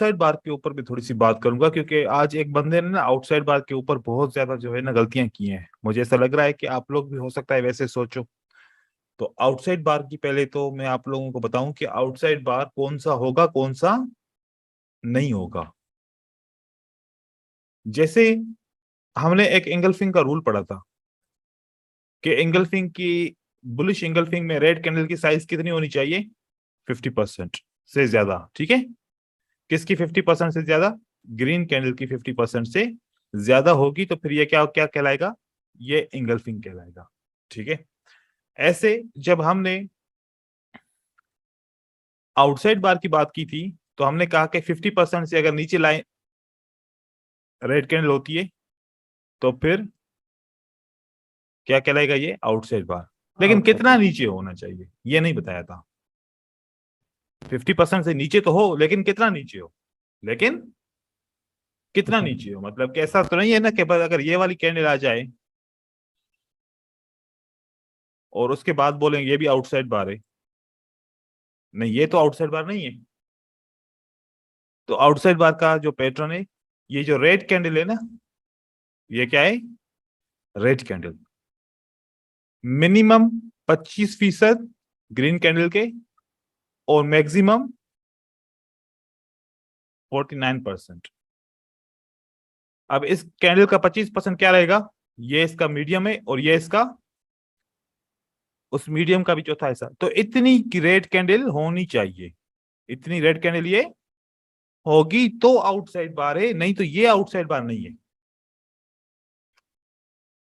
Outside बार के ऊपर भी थोड़ी सी बात करूंगा, क्योंकि आज एक बंदे ने ना आउटसाइड बार के ऊपर बहुत ज्यादा जो है ना गलतियां की हैं। मुझे ऐसा लग रहा है कि आप लोग भी हो सकता है वैसे सोचो। तो आउटसाइड बार की पहले तो मैं आप लोगों को बताऊं कि आउटसाइड बार कौन सा होगा कौन सा नहीं होगा। जैसे हमने एक एंगल्फिंग का रूल पढ़ा था कि एंगल्फिंग की बुलिश एंगल्फिंग में रेड कैंडल की साइज कितनी होनी चाहिए? 50% से ज्यादा। ठीक है, किसकी 50% से ज्यादा? ग्रीन कैंडल की 50% से ज्यादा होगी तो फिर ये क्या क्या कहलाएगा? ये एंगल्फिंग कहलाएगा। ठीक है, ऐसे जब हमने आउटसाइड बार की बात की थी तो हमने कहा कि 50% से अगर नीचे लाइन रेड कैंडल होती है तो फिर क्या कहलाएगा? ये आउटसाइड बार। लेकिन कितना नीचे होना चाहिए ये नहीं बताया था। 50% से नीचे तो हो, लेकिन कितना नीचे हो? लेकिन कितना नीचे हो मतलब कि ऐसा तो नहीं है ना कि बस अगर ये वाली कैंडल आ जाए और उसके बाद बोलेंगे ये भी आउटसाइड बार है। नहीं, ये तो आउटसाइड बार नहीं है। तो आउटसाइड बार का जो पैटर्न है, ये जो रेड कैंडल है ना, ये क्या है? Red candle. Minimum 25% green candle के और मैक्सिमम 49%। अब इस कैंडल का 25% क्या रहेगा? ये इसका मीडियम है और ये इसका उस मीडियम का भी चौथा हिस्सा। तो इतनी रेड कैंडल होनी चाहिए, इतनी रेड कैंडल ये होगी तो आउटसाइड बार है, नहीं तो ये आउटसाइड बार नहीं है।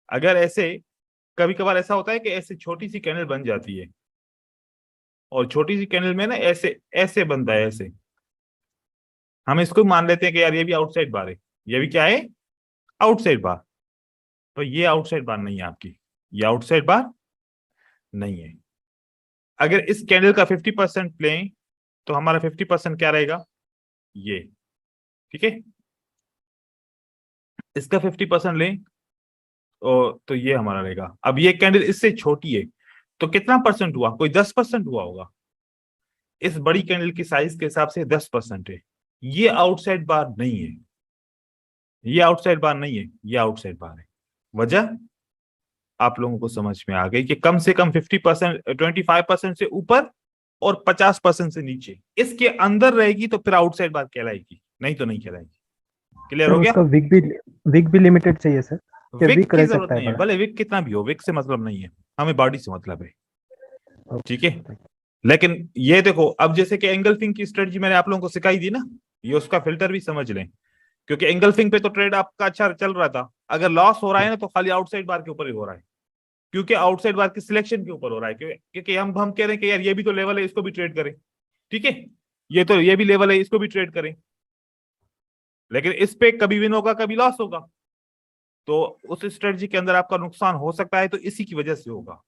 अगर ऐसे कभी कभार ऐसा होता है कि ऐसे छोटी सी कैंडल बन जाती है और छोटी सी कैंडल में ना ऐसे ऐसे बनता है, ऐसे हम इसको मान लेते हैं कि यार ये भी आउटसाइड बार है। ये भी क्या है? आउटसाइड बार। तो ये आउटसाइड बार नहीं है आपकी, ये आउटसाइड बार नहीं है। अगर इस कैंडल का 50% लें तो हमारा 50% क्या रहेगा? ये। ठीक है, इसका 50% लें तो ये हमारा रहेगा। अब ये कैंडल इससे छोटी है तो कितना परसेंट हुआ? कोई 10% हुआ होगा। इस बड़ी कैंडल की साइज के हिसाब से 10% है। ये आउटसाइड बार नहीं है, ये आउटसाइड बार नहीं है, ये आउटसाइड बार है। वजह आप लोगों को समझ में आ गई कि कम से कम 50%, 25% से ऊपर और 50% से नीचे, इसके अंदर रहेगी तो फिर आउटसाइड बार कहलाएगी, नहीं तो नहीं कहलाएगी। क्लियर सर हो गया? उसका विग भी लिमिटेड चाहिए सर, क्या विक विग की रह जरूरत सकता है नहीं है, बड़ा? भले विक कितना भी हो, विक से मतलब नहीं है, हमें बॉडी से मतलब है। ठीक है, ओके। लेकिन ये देखो, अब जैसे कि एंगल्फिंग की स्ट्रेटजी मैंने आप लोगों को सिखाई दी ना, ये उसका फिल्टर भी समझ लें। क्योंकि एंगल्फिंग पे तो ट्रेड आपका अच्छा चल रहा था, अगर लॉस हो रहा है ना तो खाली आउटसाइड बार के ऊपर ही हो रहा है, क्योंकि आउटसाइड बार की सिलेक्शन के ऊपर हो रहा है। क्योंकि हम कह रहे हैं कि यार ये भी तो लेवल है, इसको भी ट्रेड करें। ठीक है, ये भी लेवल है, इसको भी ट्रेड करें। लेकिन इस पे कभी विन होगा कभी लॉस होगा, तो उस स्ट्रेटजी के अंदर आपका नुकसान हो सकता है, तो इसी की वजह से होगा।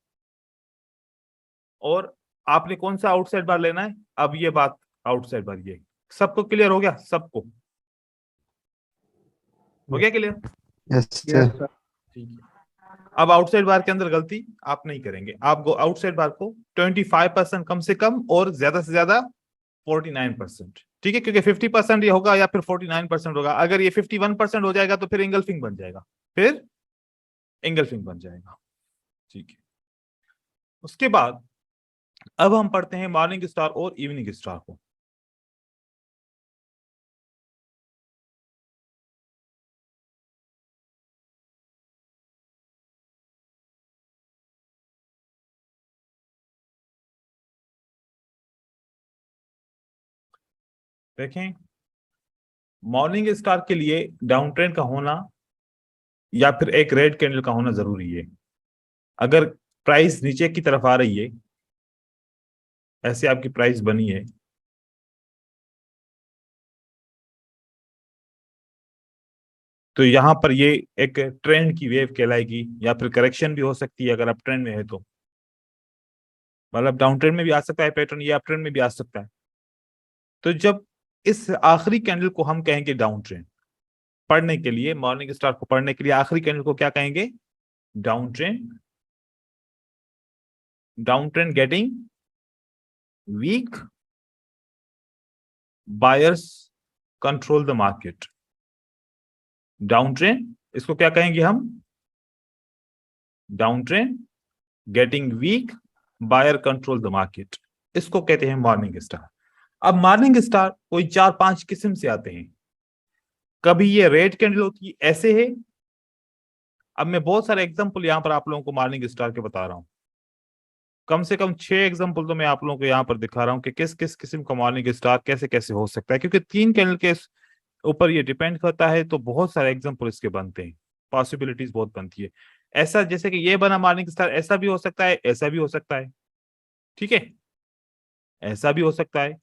और आपने कौन सा आउटसाइड बार लेना है? अब ये बात आउटसाइड बार, ये सबको क्लियर हो गया? सबको हो गया clear? Yes yes sir. Sir. ठीक है, अब आउटसाइड बार के अंदर गलती आप नहीं करेंगे। आप आउटसाइड बार को 25% कम से कम और ज्यादा से ज्यादा 49%। ठीक है, क्योंकि 50% ये होगा या फिर 49% होगा। अगर ये 51% हो जाएगा तो फिर एंगल्फिंग बन जाएगा, फिर एंगल्फिंग बन जाएगा। ठीक है, उसके बाद अब हम पढ़ते हैं मॉर्निंग स्टार और इवनिंग स्टार को। देखें, मॉर्निंग स्टार के लिए डाउन ट्रेंड का होना या फिर एक रेड कैंडल का होना जरूरी है। अगर प्राइस नीचे की तरफ आ रही है, ऐसे आपकी प्राइस बनी है, तो यहां पर ये एक ट्रेंड की वेव कहलाएगी, या फिर करेक्शन भी हो सकती है अगर अप ट्रेंड में है तो। मतलब डाउन ट्रेंड में भी आ सकता है पैटर्न, ये अप ट्रेंड में भी आ सकता है। तो जब इस आखिरी कैंडल को हम कहेंगे डाउन ट्रेंड, पढ़ने के लिए मॉर्निंग स्टार को पढ़ने के लिए आखिरी कैंडल को क्या कहेंगे? Down trend. Down trend getting weak, buyers control the market. Down trend, इसको क्या कहेंगे हम? Down trend, getting weak, buyer control the market, इसको कहते हैं मॉर्निंग स्टार। अब मॉर्निंग स्टार कोई 4-5 किस्म से आते हैं। कभी ये रेड कैंडल होती है, ऐसे है। अब मैं बहुत सारे एग्जांपल यहां पर आप लोगों को मॉर्निंग स्टार के बता रहा हूं। कम से कम 6 एग्जांपल तो मैं आप लोगों को यहां पर दिखा रहा हूं कि किस किस किस्म का मॉर्निंग स्टार कैसे कैसे हो सकता है, क्योंकि 3 कैंडल के ऊपर ये डिपेंड करता है। तो बहुत सारे एग्जांपल इसके बनते हैं, पॉसिबिलिटीज बहुत बनती है। ऐसा जैसे कि ये बना मॉर्निंग स्टार, ऐसा भी हो सकता है, ऐसा भी हो सकता है, ठीक है, ऐसा भी हो सकता है।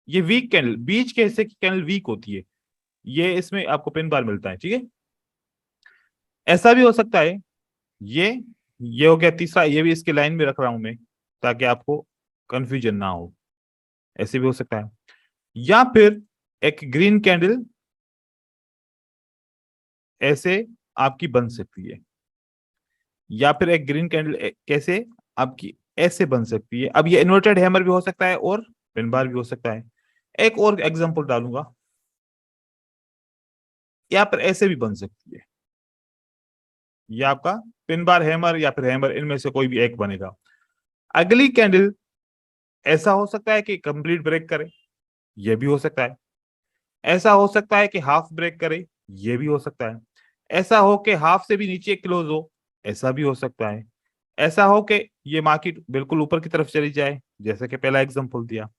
ये वीक कैंडल, बीच के हिस्से की कैंडल वीक होती है, ये इसमें आपको पिन बार मिलता है, ठीक है। ऐसा भी हो सकता है, ये हो गया तीसरा, ये भी इसके लाइन में रख रहा हूं मैं ताकि आपको कंफ्यूजन ना हो। ऐसे भी हो सकता है, या फिर एक ग्रीन कैंडल ऐसे आपकी बन सकती है, या फिर एक ग्रीन कैंडल कैसे आपकी ऐसे बन सकती है। अब ये इन्वर्टेड हैमर भी हो सकता है और पिन बार भी हो सकता है। एक और एग्जांपल डालूंगा, यहाँ पर ऐसे भी बन सकती है, ये आपका पिन बार हैमर या फिर हैमर, इनमें से कोई भी एक बनेगा। अगली कैंडल ऐसा हो सकता है कि कंप्लीट ब्रेक करे, ये भी हो सकता है। ऐसा हो सकता है कि हाफ ब्रेक करे, ये भी हो सकता है। ऐसा हो कि हाफ से भी नीचे क्लोज हो, ऐसा भी हो सकता है। ऐसा हो कि ये मार्केट बिल्कुल ऊपर की तरफ चली जाए, जैसे कि पहला एग्जांपल दिया।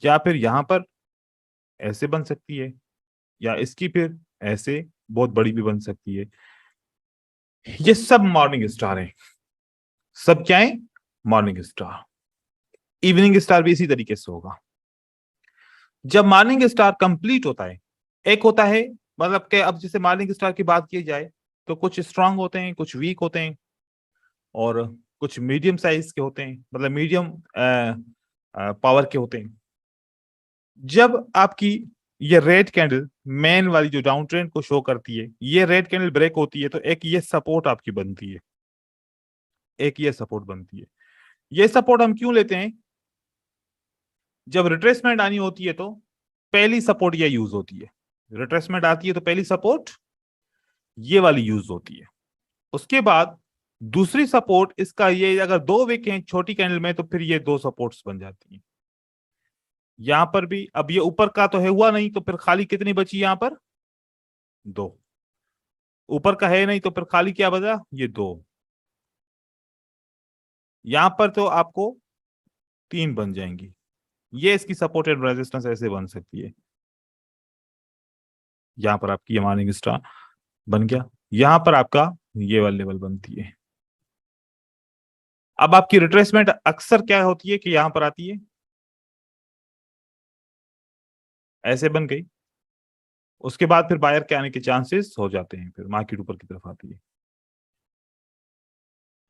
या फिर यहां पर ऐसे बन सकती है, या इसकी फिर ऐसे बहुत बड़ी भी बन सकती है। ये सब मॉर्निंग स्टार है। सब क्या है? Morning star. इवनिंग स्टार भी इसी तरीके से होगा। जब मॉर्निंग स्टार कंप्लीट होता है, एक होता है, मतलब कि अब जैसे मॉर्निंग स्टार की बात की जाए तो कुछ स्ट्रांग होते हैं, कुछ वीक होते हैं, और कुछ मीडियम साइज के होते हैं, मतलब मीडियम पावर के होते हैं। जब आपकी ये रेड कैंडल मेन वाली जो डाउन ट्रेंड को शो करती है, ये रेड कैंडल ब्रेक होती है, तो एक ये सपोर्ट आपकी बनती है, एक ये सपोर्ट बनती है। ये सपोर्ट हम क्यों लेते हैं? जब रिट्रेसमेंट आनी होती है तो पहली सपोर्ट ये यूज होती है। रिट्रेसमेंट आती है तो पहली सपोर्ट ये वाली यूज होती है। उसके बाद दूसरी सपोर्ट इसका ये, अगर 2 विक हैं छोटी कैंडल में तो फिर ये 2 सपोर्ट्स बन जाती हैं। यहां पर भी अब ये ऊपर का तो है हुआ नहीं, तो फिर खाली कितनी बची यहां पर? 2। ऊपर का है नहीं तो फिर खाली क्या बचा? ये 2। यहां पर तो आपको 3 बन जाएंगी। ये इसकी सपोर्ट एंड रेजिस्टेंस ऐसे बन सकती है। यहां पर आपकी ये मॉर्निंग स्टार बन गया, यहां पर आपका ये वाली लेवल बनती है। अब आपकी रिट्रेसमेंट अक्सर क्या होती है कि यहां पर आती है, ऐसे बन गई। उसके बाद फिर बायर के आने के चांसेस हो जाते हैं, फिर मार्केट ऊपर की तरफ आती है।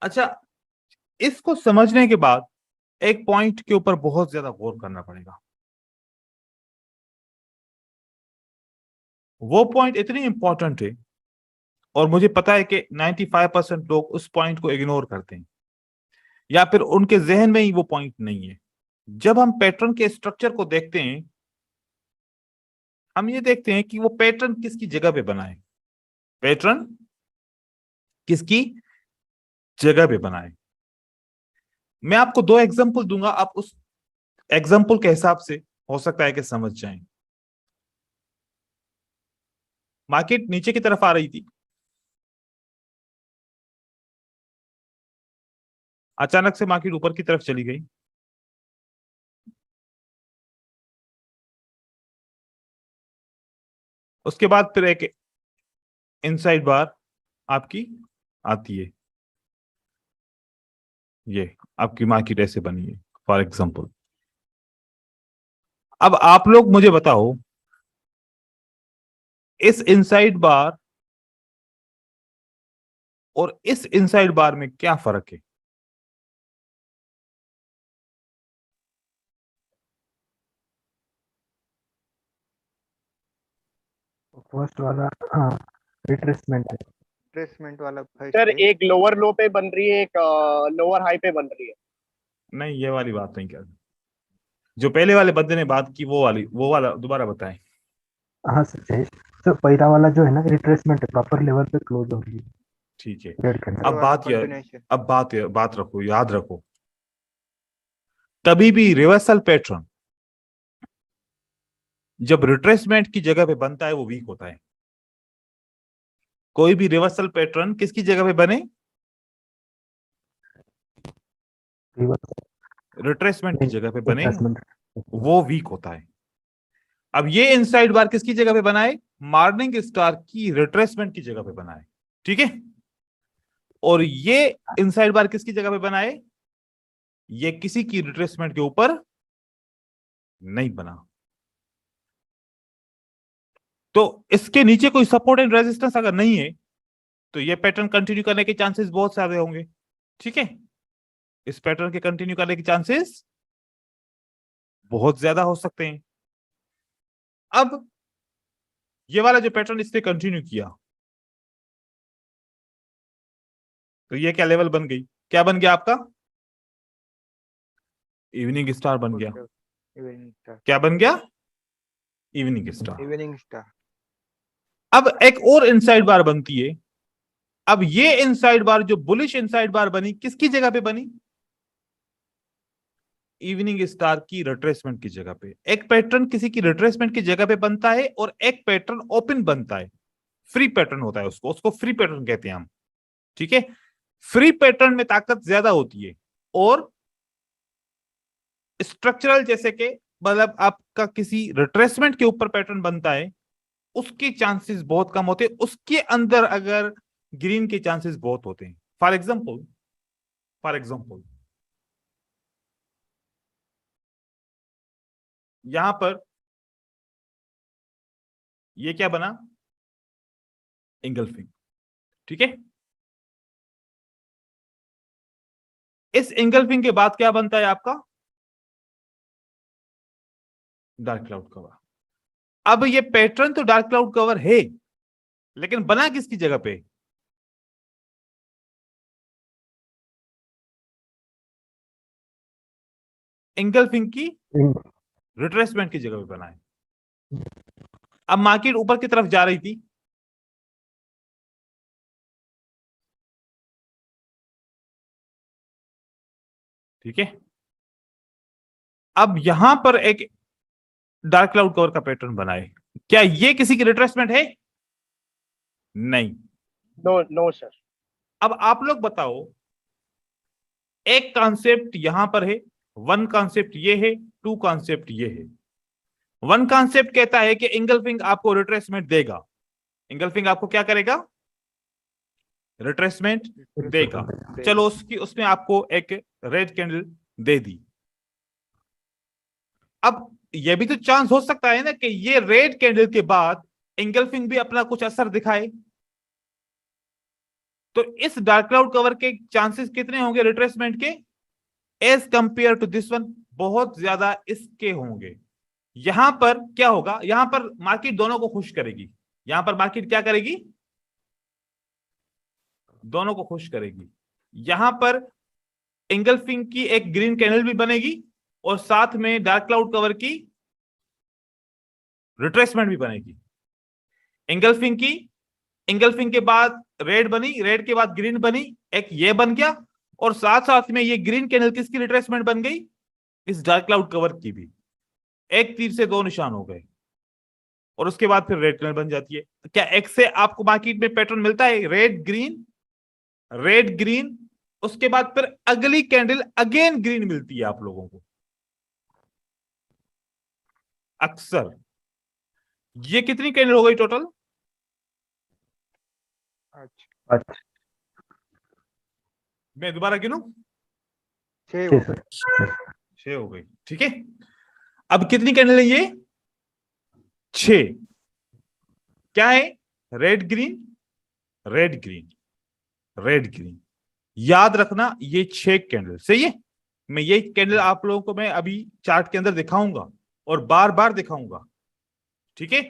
अच्छा, इसको समझने के बाद एक पॉइंट के ऊपर बहुत ज्यादा गौर करना पड़ेगा। वो पॉइंट इतनी इंपॉर्टेंट है, और मुझे पता है कि 95% लोग उस पॉइंट को इग्नोर करते हैं, या फिर उनके जहन में ही वो पॉइंट नहीं है। जब हम पैटर्न के स्ट्रक्चर को देखते हैं, हम ये देखते हैं कि वो पैटर्न किसकी जगह पे बना है, पैटर्न किसकी जगह पे बना है। मैं आपको 2 एग्जांपल दूंगा, आप उस एग्जांपल के हिसाब से हो सकता है कि समझ जाएं। मार्केट नीचे की तरफ आ रही थी, अचानक से मार्केट ऊपर की तरफ चली गई। उसके बाद फिर एक इनसाइड बार आपकी आती है, ये आपकी मार्केट ऐसे बनी है फॉर एग्जांपल। अब आप लोग मुझे बताओ, इस इनसाइड बार और इस इनसाइड बार में क्या फर्क है? फर्स्ट वाला हाँ रिट्रेसमेंट है। रिट्रेसमेंट वाला फर्स्ट सर है। एक लोअर लो पे बन रही है, एक लोअर हाई पे बन रही है। नहीं, ये वाली बात नहीं कर, जो पहले वाले बंदे ने बात की वो वाला दोबारा बताएं। हाँ सर जय सर, पहला वाला जो है ना रिट्रेसमेंट है, प्रॉपर लेवल पे क्लोज हो रही है ठीक है। Red candle. अब वाला बात continuation। बात रखो, याद रखो, कभी भी रिवर्सल पैटर्न जब रिट्रेसमेंट की जगह पे बनता है वो वीक होता है। कोई भी रिवर्सल पैटर्न किसकी जगह पे बने? रिट्रेसमेंट की जगह पे बने, रिट्रेसमेंट वो वीक होता है। अब ये इनसाइड बार किसकी जगह पे बनाए? मॉर्निंग स्टार की रिट्रेसमेंट की जगह पे बनाए, ठीक है। और ये इनसाइड बार किसकी जगह पे बनाए? ये किसी की रिट्रेसमेंट के ऊपर नहीं बना। तो इसके नीचे कोई सपोर्ट एंड रेजिस्टेंस अगर नहीं है तो ये पैटर्न कंटिन्यू करने के चांसेस बहुत सारे होंगे, ठीक है। इस पैटर्न के कंटिन्यू करने के चांसेस बहुत ज्यादा हो सकते हैं। अब ये वाला जो पैटर्न इसने कंटिन्यू किया तो ये क्या लेवल बन गई? क्या बन गया आपका? इवनिंग स्टार बन गया। Evening star. क्या बन गया? Evening star. Evening star. अब एक और इनसाइड बार बनती है। अब ये इनसाइड बार जो बुलिश इनसाइड बार बनी किसकी जगह पे बनी? इवनिंग स्टार की रिट्रेसमेंट की जगह पे। एक पैटर्न किसी की रिट्रेसमेंट की जगह पे बनता है और एक पैटर्न ओपन बनता है, फ्री पैटर्न होता है, उसको फ्री पैटर्न कहते हैं हम, ठीक है। फ्री पैटर्न में ताकत ज्यादा होती है और स्ट्रक्चरल जैसे कि मतलब आपका किसी रिट्रेसमेंट के ऊपर पैटर्न बनता है उसके चांसेस बहुत कम होते हैं, उसके अंदर अगर ग्रीन के चांसेस बहुत होते हैं। फॉर एग्जांपल यहां पर ये क्या बना? इंगल्फिंग, ठीक है। इस इंगल्फिंग के बाद क्या बनता है आपका? Dark cloud cover. अब ये पैटर्न तो डार्क क्लाउड कवर है लेकिन बना किसकी जगह पे? इंगल्फिंग की रिट्रेसमेंट की जगह पे बना है। अब मार्केट ऊपर की तरफ जा रही थी, ठीक है। अब यहां पर एक डार्क क्लाउड कवर का पैटर्न बना है, क्या ये किसी की रिट्रेसमेंट है? नहीं। No sir. अब आप लोग बताओ, एक कॉन्सेप्ट यहां पर है, वन कॉन्सेप्ट ये है, टू कॉन्सेप्ट ये है। वन कॉन्सेप्ट कहता है कि इंगल्फिंग आपको रिट्रेसमेंट देगा। इंगल्फिंग आपको क्या करेगा? रिट्रेसमेंट देगा। चलो उसमें आपको एक रेड कैंडल दे दी। अब यह भी तो चांस हो सकता है ना कि ये रेड कैंडल के बाद इंगल्फिंग भी अपना कुछ असर दिखाए। तो इस डार्क क्लाउड कवर के चांसेस कितने होंगे रिट्रेसमेंट के as compare to this one? बहुत ज्यादा इसके होंगे। यहां पर क्या होगा? यहां पर मार्केट दोनों को खुश करेगी। यहां पर मार्केट क्या करेगी? दोनों को खुश करेगी। यहां पर इंगल्फिंग की एक ग्रीन कैंडल भी बनेगी और साथ में डार्क क्लाउड कवर की रिट्रेसमेंट भी बनेगी। इंगल्फिंग के बाद रेड बनी, रेड के बाद ग्रीन बनी, एक ये बन गया और साथ साथ में ये ग्रीन कैंडल किसकी रिट्रेसमेंट बन गई? इस डार्क क्लाउड कवर की भी। एक तीर से दो निशान हो गए और उसके बाद फिर रेड कैंडल बन जाती है। क्या एक से आपको मार्केट में पैटर्न मिलता है? रेड ग्रीन, उसके बाद फिर अगली कैंडल अगेन ग्रीन मिलती है आप लोगों को अक्सर। ये कितनी कैंडल हो गई टोटल? अच्छा। अच्छा मैं दोबारा गिनूं? 6 छह हो सर गए। 6 हो गई, ठीक है। अब कितनी कैंडल है ये? 6। क्या है? Red green, red green, red green. याद रखना ये 6 कैंडल सही है। मैं ये कैंडल आप लोगों को मैं अभी चार्ट के अंदर दिखाऊंगा और बार बार दिखाऊंगा, ठीक है।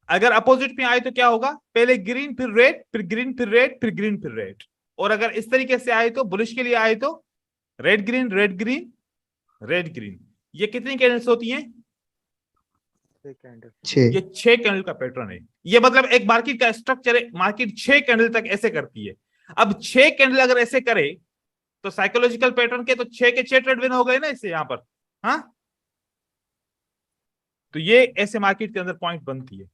अगर अपोजिट में आए तो क्या होगा? पहले ग्रीन फिर रेड, फिर ग्रीन फिर रेड, फिर ग्रीन फिर रेड। और अगर इस तरीके से आए तो बुलिश के लिए आए तो red green red green red green. ये कितनी कैंडल्स होती हैं? 6 कैंडल। 6। ये 6 कैंडल का पैटर्न है। ये मतलब एक मार्केट का स्ट्रक्चर है, मार्केट 6 कैंडल तक ऐसे करती है। अब 6 कैंडल अगर ऐसे करे तो साइकोलॉजिकल पैटर्न के तो 6 के 6 ट्रेड विन हो गए ना इससे यहां पर। हाँ, तो ये ऐसे मार्केट के अंदर पॉइंट बनती है।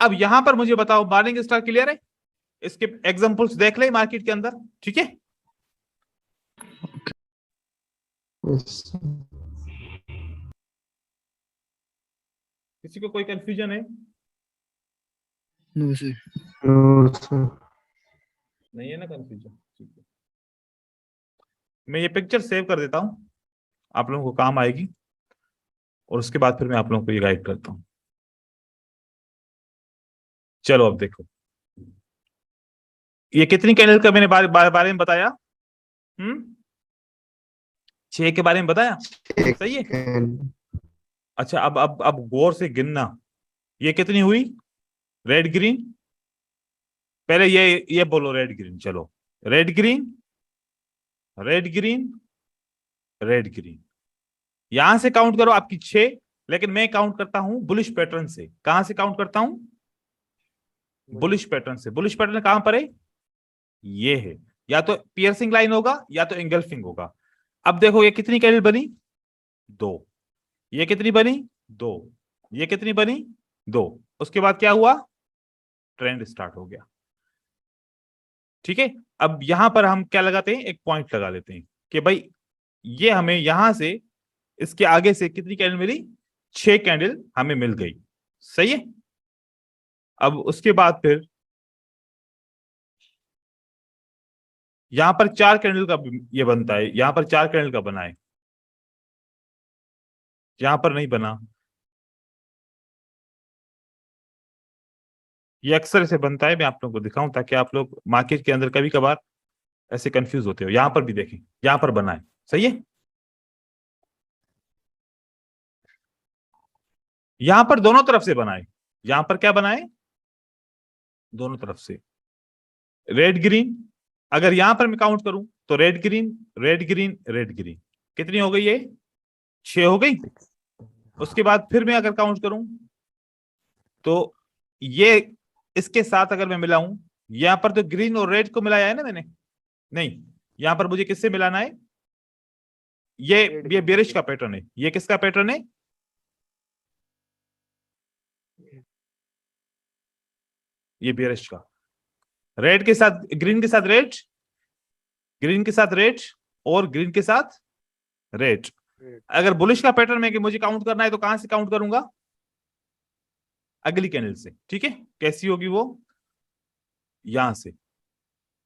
अब यहां पर मुझे बताओ बार्निंग स्टार क्लियर है? इसके एग्जांपल्स देख ले मार्केट के अंदर, ठीक है? यस किसी को कोई कंफ्यूजन है? No sir. नहीं है ना कंफ्यूजन? ठीक है, मैं ये पिक्चर सेव कर देता हूं, आप लोगों को काम आएगी, और उसके बाद फिर मैं आप लोगों को ये गाइड करता हूं। चलो अब देखो, ये कितनी कैंडल का मैंने बारे में बताया? 6 के बारे में बताया, सही है। अच्छा, अब गौर से गिनना, ये कितनी हुई? रेड ग्रीन, पहले ये बोलो रेड ग्रीन। चलो, red green, red green, red green, यहां से काउंट करो आपकी 6, लेकिन मैं काउंट करता हूं बुलिश पैटर्न से। कहां से काउंट करता हूं? बुलिश पैटर्न से। बुलिश पैटर्न कहां पर है? ये है, या तो पियर्सिंग लाइन होगा या तो एंगल्फिंग होगा। अब देखो ये कितनी कैंडल बनी? 2। ये कितनी बनी? 2। ये कितनी बनी? 2। उसके बाद क्या हुआ? ट्रेंड स्टार्ट हो गया, ठीक है। अब यहां पर हम क्या लगाते हैं? एक पॉइंट लगा लेते हैं कि भाई ये हमें यहां से इसके आगे से कितनी कैंडल मिली? 6 कैंडल हमें मिल गई, सही है। अब उसके बाद फिर यहां पर 4 कैंडल का ये बनता है, यहां पर 4 कैंडल का बना है, यहां पर नहीं बना। ये अक्सर ऐसे बनता है, मैं आप लोगों को दिखाऊं ताकि आप लोग मार्केट के अंदर कभी कभार ऐसे कंफ्यूज होते हो। यहां पर भी देखें, यहां पर बना है, सही है। यहां पर दोनों तरफ से बना है, यहां पर क्या बना है? दोनों तरफ से। रेड ग्रीन, अगर यहां पर मैं काउंट करूं तो red green, red green, red green, कितनी हो गई? ये 6 हो गई। उसके बाद फिर मैं अगर काउंट करूं तो ये इसके साथ अगर मैं मिलाऊं, यहां पर तो ग्रीन और रेड को मिलाया है ना मैंने, नहीं, यहां पर मुझे किससे मिलाना है? ये बेरिश का पैटर्न है। ये किसका पैटर्न है? ये बेरिश का। रेड के साथ ग्रीन के साथ रेड, ग्रीन के साथ रेड, और ग्रीन के साथ रेड। अगर बुलिश का पैटर्न में कि मुझे काउंट करना है तो कहां से काउंट करूंगा? अगली कैंडल से, ठीक है। कैसी होगी वो? यहां से।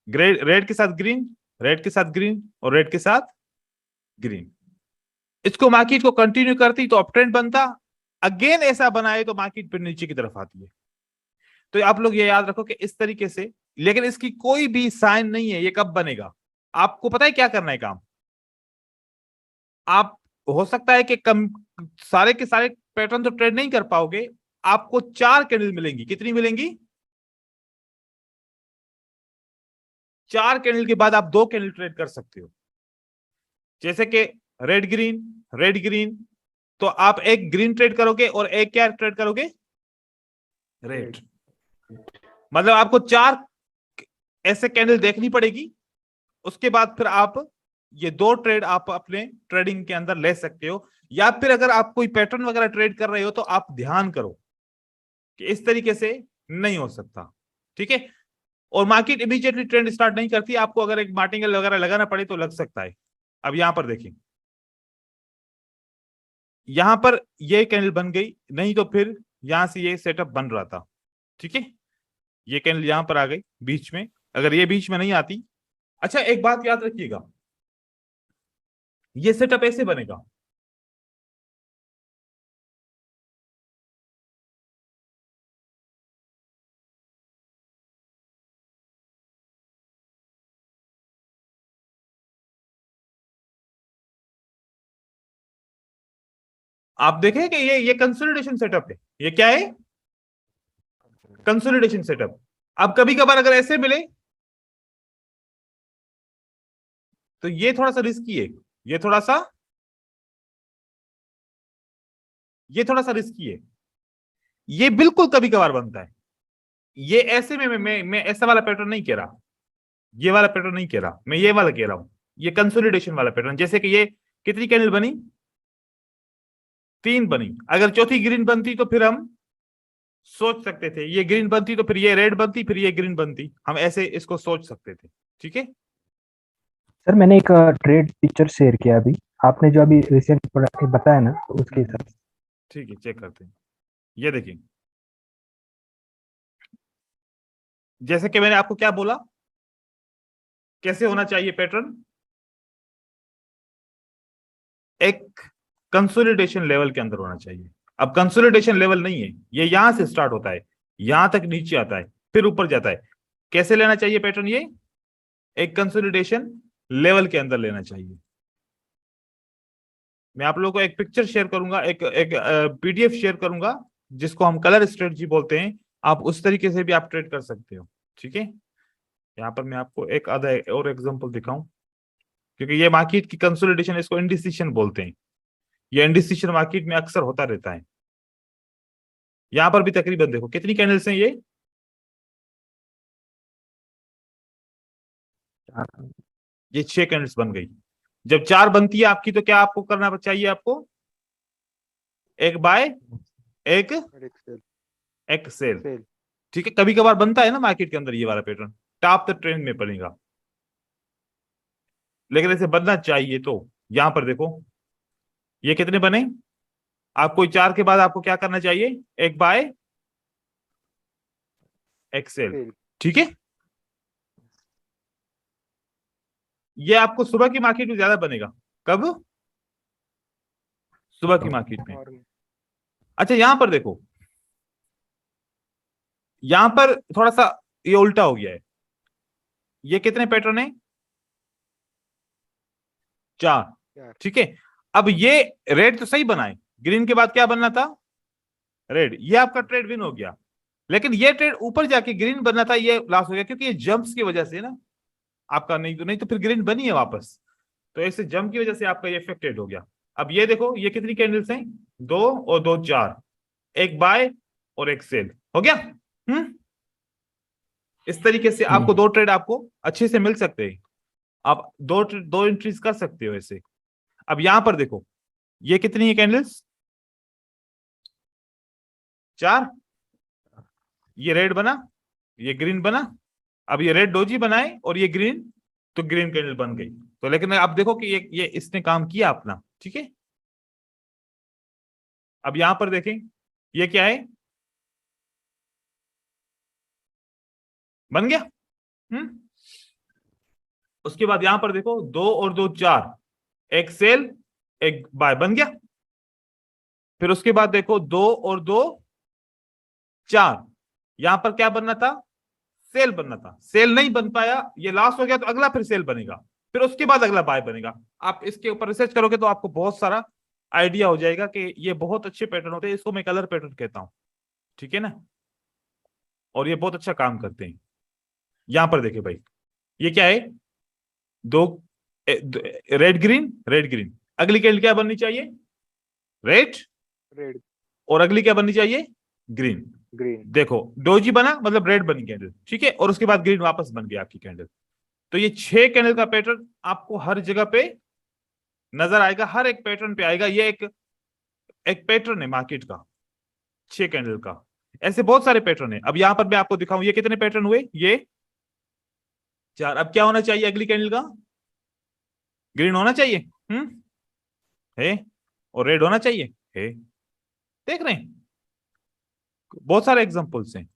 रेड के साथ ग्रीन, रेड के साथ ग्रीन, और रेड के साथ ग्रीन। इसको मार्केट को कंटिन्यू करती तो अप ट्रेंड बनता, अगेन ऐसा बनाए तो मार्केट फिर नीचे की तरफ आती है। तो आप लोग ये याद रखो कि इस तरीके से, लेकिन इसकी कोई भी साइन नहीं है ये कब बनेगा। आपको पता है क्या करना है काम? आप हो सकता है कि कम सारे के सारे पैटर्न तो ट्रेड नहीं कर पाओगे, आपको 4 कैंडल मिलेंगी। कितनी मिलेंगी? 4 कैंडल के बाद आप 2 कैंडल ट्रेड कर सकते हो। जैसे कि रेड ग्रीन, रेड ग्रीन, तो आप एक ग्रीन ट्रेड करोगे और एक क्या ट्रेड करोगे? रेड। मतलब आपको 4 ऐसे कैंडल देखनी पड़ेगी, उसके बाद फिर आप ये 2 ट्रेड आप अपने ट्रेडिंग के अंदर ले सकते हो। या फिर अगर आप कोई पैटर्न वगैरह ट्रेड कर रहे हो तो आप ध्यान करो कि इस तरीके से नहीं हो सकता, ठीक है। और मार्केट इमीडिएटली ट्रेंड स्टार्ट नहीं करती, आपको अगर एक मार्टिंगल वगैरह लगाना पड़े तो लग सकता है। अब यहां पर देखिए, यहां पर ये कैंडल बन गई, नहीं तो फिर यहां से ये सेटअप बन रहा था, ठीक है। ये कैंडल यहां पर आ गई बीच में, अगर ये बीच में नहीं आती। अच्छा, एक बात याद रखिएगा, ये सेटअप ऐसे बनेगा, आप देखें कि ये कंसोलिडेशन सेटअप है। ये क्या है? Consolidation setup. अब कभी कभार अगर ऐसे मिले तो ये थोड़ा सा रिस्की है, ये थोड़ा सा ये थोड़ा सा रिस्की है, ये बिल्कुल कभी कभार बनता है। ये ऐसे में मैं ऐसा वाला पैटर्न नहीं कह रहा, ये वाला पैटर्न नहीं कह रहा, मैं ये वाला कह रहा हूं, ये कंसोलिडेशन वाला पैटर्न। जैसे कि ये कितनी कैंडल बनी, 3 बनी, अगर चौथी ग्रीन बनती तो फिर हम सोच सकते थे, ये ग्रीन बनती तो फिर ये रेड बनती, फिर ये ग्रीन बनती, हम ऐसे इसको सोच सकते थे। ठीक है, सर मैंने एक ट्रेड पिक्चर शेयर किया अभी, आपने जो अभी रिसेंट बताया ना, तो उसके हिसाब से। ठीक है, चेक करते हैं। ये देखिए, जैसे कि मैंने आपको क्या बोला, कैसे होना चाहिए पैटर्न, एक कंसोलिडेशन लेवल के अंदर होना चाहिए। अब कंसोलिडेशन लेवल नहीं है, ये यहां से स्टार्ट होता है, यहां तक नीचे आता है, फिर ऊपर जाता है। कैसे लेना चाहिए पैटर्न, ये एक कंसोलिडेशन लेवल के अंदर लेना चाहिए। मैं आप लोगों को एक पिक्चर शेयर करूंगा, एक पीडीएफ शेयर करूंगा, जिसको हम कलर स्ट्रेटजी बोलते हैं। आप उस तरीके से भी आप ट्रेड कर सकते हो। ठीक है, यहाँ पर मैं आपको एक आधा और एग्जांपल दिखाऊं, क्योंकि ये मार्केट की कंसोलिडेशन, इसको इंडिसिशन बोलते हैं। ये इंडिसिशन मार्केट में अक्सर होता रहता है। यहां पर भी तकरीबन देखो कितनी कैंडल्स हैं, ये 6 कैंडल्स बन गई। जब 4 बनती है आपकी, तो क्या आपको करना चाहिए, आपको एक बाय, एक और एक सेल एक सेल। सेल ठीक है, कभी कभार बनता है ना मार्केट के अंदर ये वाला पैटर्न, टॉप द ट्रेंड में बनेगा, लेकिन ऐसे बनना चाहिए। तो यहां पर देखो ये कितने बने, आपको 4 के बाद आपको क्या करना चाहिए, एक बाय एक सेल। सेल ठीक है, ये आपको सुबह की मार्केट में ज्यादा बनेगा। कब, सुबह की मार्केट में। और अच्छा, यहां पर देखो, यहां पर थोड़ा सा ये उल्टा हो गया है। ये कितने पैटर्न है, 4। चार ठीक है, अब ये रेड तो सही बना है, ग्रीन के बाद क्या बनना था, रेड, ये आपका ट्रेड विन हो गया। लेकिन ये ट्रेड ऊपर जाके ग्रीन बनना था, ये लॉस हो गया, क्योंकि ये जंप्स की वजह से ना आपका, नहीं तो फिर ग्रीन बनी है वापस, तो ऐसे जंप की वजह से आपका ये इफेक्टेड हो गया। अब ये देखो, ये कितनी कैंडल्स हैं, 2 और 2 4, एक बाय और एक सेल, हो गया। इस तरीके से आपको 2 ट्रेड आपको अच्छे से मिल सकते हैं, आप दो एंट्रीज कर सकते हो ऐसे। अब यहां पर देखो, ये कितनी है कैंडल्स, 4, ये रेड बना, ये ग्रीन बना, अब ये रेड डोजी बनाए और ये ग्रीन, तो ग्रीन कैंडल बन गई। तो लेकिन आप देखो कि ये इसने काम किया अपना। ठीक है, अब यहां पर देखें, ये क्या है, बन गया। उसके बाद यहां पर देखो, 2 और 2 4, एक सेल एक बाय, बन गया। फिर उसके बाद देखो, 2 और 2 4, यहां पर क्या बनना था, सेल बनना था, सेल नहीं बन पाया, ये लास्ट हो गया, तो अगला फिर सेल बनेगा, फिर उसके बाद अगला बाय बनेगा। आप इसके ऊपर रिसर्च करोगे तो आपको बहुत सारा आइडिया हो जाएगा कि ये बहुत अच्छे पैटर्न होते हैं, इसको मैं कलर पैटर्न कहता हूं। ठीक है ना, और ये बहुत अच्छा काम करते हैं। यहां पर देखिए भाई, ये क्या है, 2 रेड ग्रीन रेड ग्रीन, अगली कैंडल क्या बननी चाहिए, रेड, रेड और अगली क्या बननी चाहिए, ग्रीन। ग्रीन देखो डोजी बना, मतलब रेड बनी कैंडल, ठीक है, और उसके बाद ग्रीन वापस बन गया आपकी कैंडल। तो ये 6 कैंडल का पैटर्न आपको हर जगह पे नजर आएगा, हर एक पैटर्न पे आएगा। ये एक पैटर्न है मार्केट का, 6 कैंडल का। ऐसे बहुत सारे पैटर्न है। अब यहां पर मैं आपको दिखाऊं, ये कितने पैटर्न हुए, ये 4। अब क्या होना चाहिए अगली कैंडल का, ग्रीन होना चाहिए, है, और रेड होना चाहिए, है। देख रहे हैं, बहुत सारे एग्जांपल्स हैं।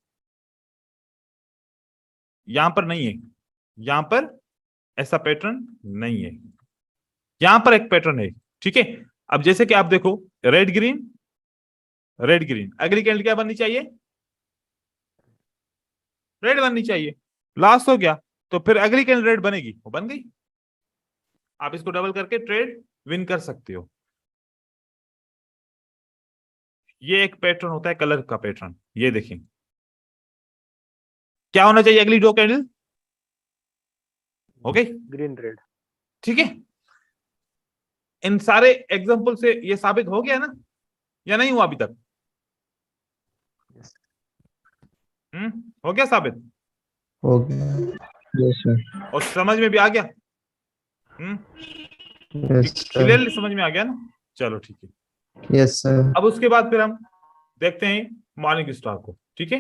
यहां पर नहीं है, यहां पर ऐसा पैटर्न नहीं है, यहां पर एक पैटर्न है। ठीक है, अब जैसे कि आप देखो, रेड ग्रीन रेड ग्रीन, अगली कैंडल क्या बननी चाहिए, रेड बननी चाहिए, लास्ट हो गया, तो फिर अगली कैंडल रेड बनेगी, वो बन गई। आप इसको डबल करके ट्रेड विन कर सकते हो। ये एक पैटर्न होता है कलर का पैटर्न। ये देखिए, क्या होना चाहिए अगली 2 कैंडल, ओके, ग्रीन रेड ठीक है। इन सारे एग्जांपल से ये साबित हो गया ना या नहीं हुआ अभी तक? हो गया साबित? हो गया। Yes sir. और समझ में भी आ गया? Yes sir. क्लियरली समझ में आ गया ना? चलो ठीक है। Yes sir. अब उसके बाद फिर हम देखते हैं मॉर्निंग स्टार को, ठीक है।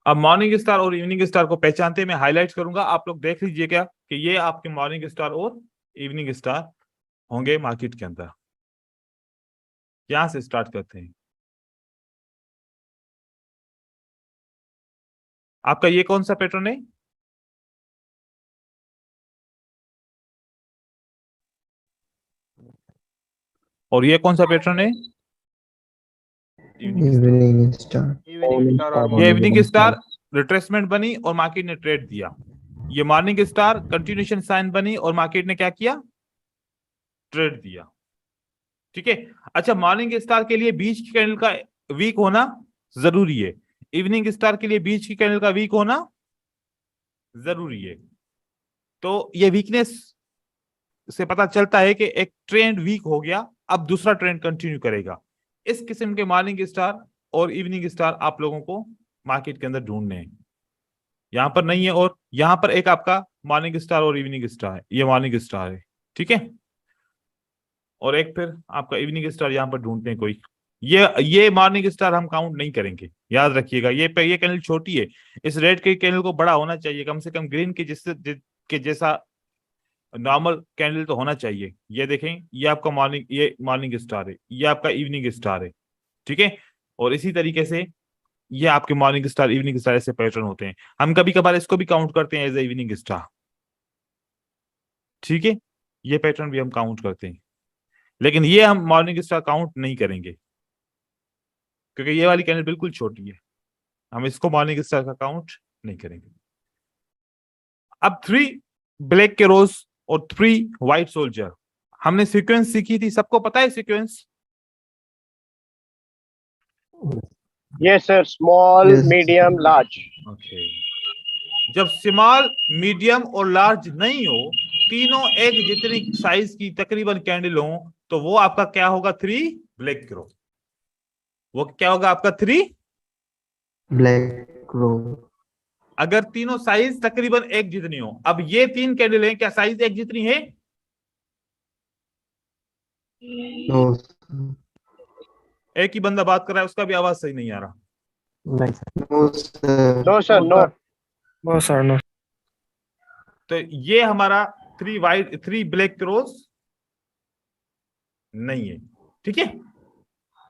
अब मॉर्निंग स्टार और इवनिंग स्टार को पहचानते हैं, मैं हाईलाइट करूंगा, आप लोग देख लीजिए क्या कि ये आपके मॉर्निंग स्टार और इवनिंग स्टार होंगे मार्केट के अंदर। यहां से स्टार्ट करते हैं। आपका ये कौन सा पैटर्न है? और ये कौन सा पैटर्न है? Evening star. इवनिंग स्टार और ये morning evening star। Star retracement बनी और मार्केट ने ट्रेड दिया। ये मॉर्निंग स्टार कंटिन्यूएशन साइन बनी और मार्केट ने क्या किया? ट्रेड दिया। ठीक है। अच्छा, मॉर्निंग स्टार के लिए बीच की कैंडल का वीक होना जरूरी है, इवनिंग स्टार के लिए बीच की कैंडल का वीक होना जरूरी है। तो ये वीकनेस से पता चलता है कि एक ट्रेंड वीक हो गया, अब दूसरा ट्रेंड कंटिन्यू करेगा। इस किस्म के मॉर्निंग स्टार और इवनिंग स्टार आप लोगों को मार्केट के अंदर ढूंढने हैं। यहां पर नहीं है, और यहां पर एक आपका मॉर्निंग स्टार और इवनिंग स्टार है, ये मॉर्निंग स्टार है, ठीक है। और एक फिर आपका इवनिंग स्टार यहां पर ढूंढते हैं कोई। ये मॉर्निंग स्टार हम काउंट नहीं करेंगे, याद रखिएगा। ये कैंडल छोटी है, इस रेड के कैंडल को बड़ा होना चाहिए, कम से कम ग्रीन के जैसा नॉर्मल कैंडल तो होना चाहिए। ये देखें, ये मॉर्निंग स्टार है, ये आपका इवनिंग स्टार है, ठीक है। और इसी तरीके से ये आपके मॉर्निंग स्टार इवनिंग स्टार ऐसे पैटर्न होते हैं। हम कभी कभार इसको भी काउंट करते हैं एज ए इवनिंग स्टार, ठीक है। ये पैटर्न भी हम काउंट करते हैं, लेकिन ये हम मॉर्निंग स्टार काउंट नहीं करेंगे, क्योंकि ये वाली कैंडल बिल्कुल छोटी है, हम इसको मॉर्निंग स्टार का काउंट नहीं करेंगे। अब 3 ब्लैक कैरोज और 3 व्हाइट सोल्जर, हमने सीक्वेंस सीखी थी, सबको पता है sequence? Yes, sir. Small, Yes. medium, large. Okay. जब स्मॉल, मीडियम और लार्ज नहीं हो, तीनों एक जितनी साइज की तकरीबन कैंडल हो, तो वो आपका क्या होगा? 3 ब्लैक कैरो। वो क्या होगा आपका? 3 ब्लैक रो। अगर तीनों साइज तकरीबन एक जितनी हो। अब ये 3 कैंडल है, क्या साइज एक जितनी है? नो। एक ही बंदा बात कर रहा है, उसका भी आवाज सही नहीं आ रहा। नहीं सर। No sir. No, sir. No. No sir no. तो ये हमारा 3 ब्लैक कैरोज नहीं है, ठीक है।